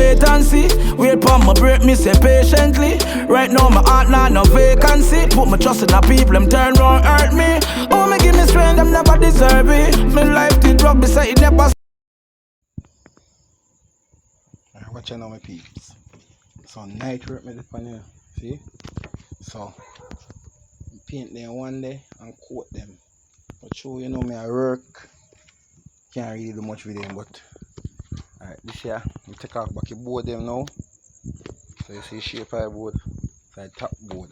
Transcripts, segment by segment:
wait and see. Wait for my break, me say patiently. Right now my heart not no vacancy. Put my trust in the people, them turn round hurt me. Oh, me give me strength, them never deserve it. My life did drop beside it never. Watch out now, my peeps. So night work me upon here. See? So paint them one day and coat them. But sure, you know me I work. Can't really do much with them, but alright, this year we take off back the board them now. So you see shape of the board, so the top board.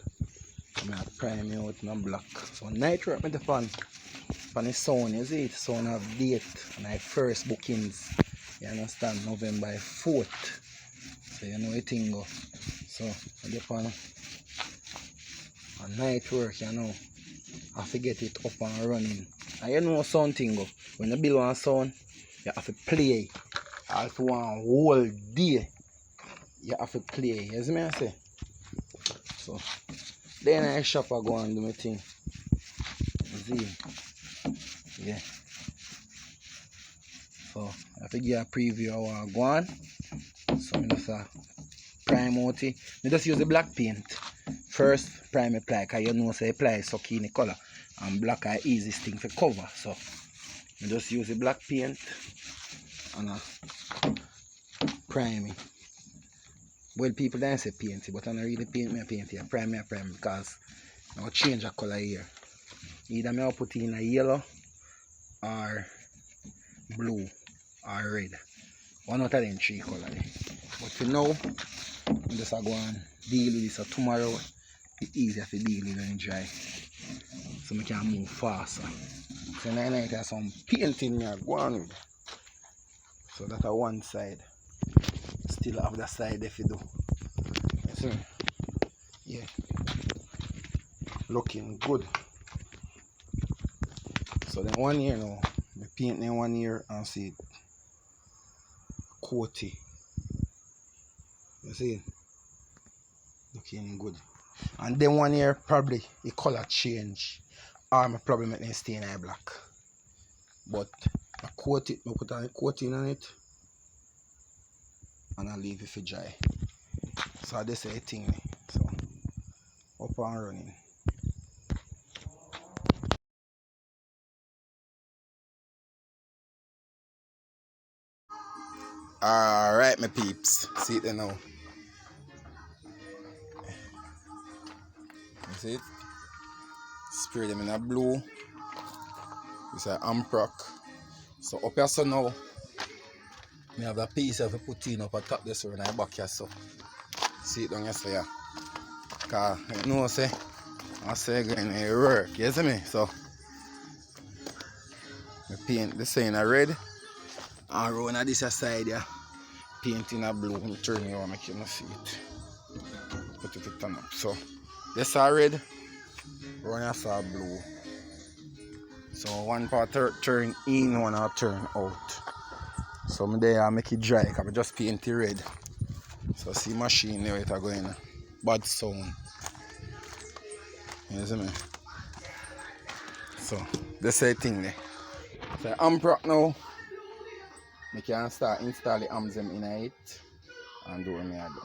I'm gonna prime it out in a black. So night work me the fan. Fan the sound, you see it? Sound have date and I first bookings. You understand? November 4th. So you know the thing go. So I get on a night work, you know. I have to get it up and running. And you know something go. When you build one sound, you have to play. You have to one whole day. You have to play. You see me I say? So then I shop I go and do my thing. You see? Yeah. So I have to give a preview of what I go on. So I just prime out it. I just use the black paint. First prime apply, because you know say apply is sucky in the colour. And black are the easiest thing to cover. So I just use the black paint and prime it. Well, people don't say paint it, but I don't really paint me a paint it. I prime because I will change the colour here. Either I will put it in a yellow or blue or red. One out of them three colours. But for now, I'm just going to deal with this. So tomorrow, it's easier to deal with it when it dry. So I can move faster. So now I have some painting I go on with. So that's one side. Still have the side if you do. You see? Yeah. Looking good. So then 1 year now, I paint in 1 year and see it coaty. You see? Looking good. And then 1 year probably the colour change. Or I probably make them stay in black. But I coat it, I put a coating on it and I leave it for dry. So this is a thing. So up and running. Alright my peeps. See it there now. You see it? Spray them in a blue. It's an amprock. So up here so now, I have a piece of put in up on top this one and back here so. See it down here so yeah. Cause you know say I say again it work, you see me? So I paint this in a red and run on this side here. Paint in a blue and turn it over make you not see it. Put it on up. So this is red, run as a blue. So one part turn in, one part turn out. So I'm there I make it dry because I just paint it red. So see machine there it going bad sound. You see me? So this is the thing there. So amp rock now. I can start install the amps in it and do what I do.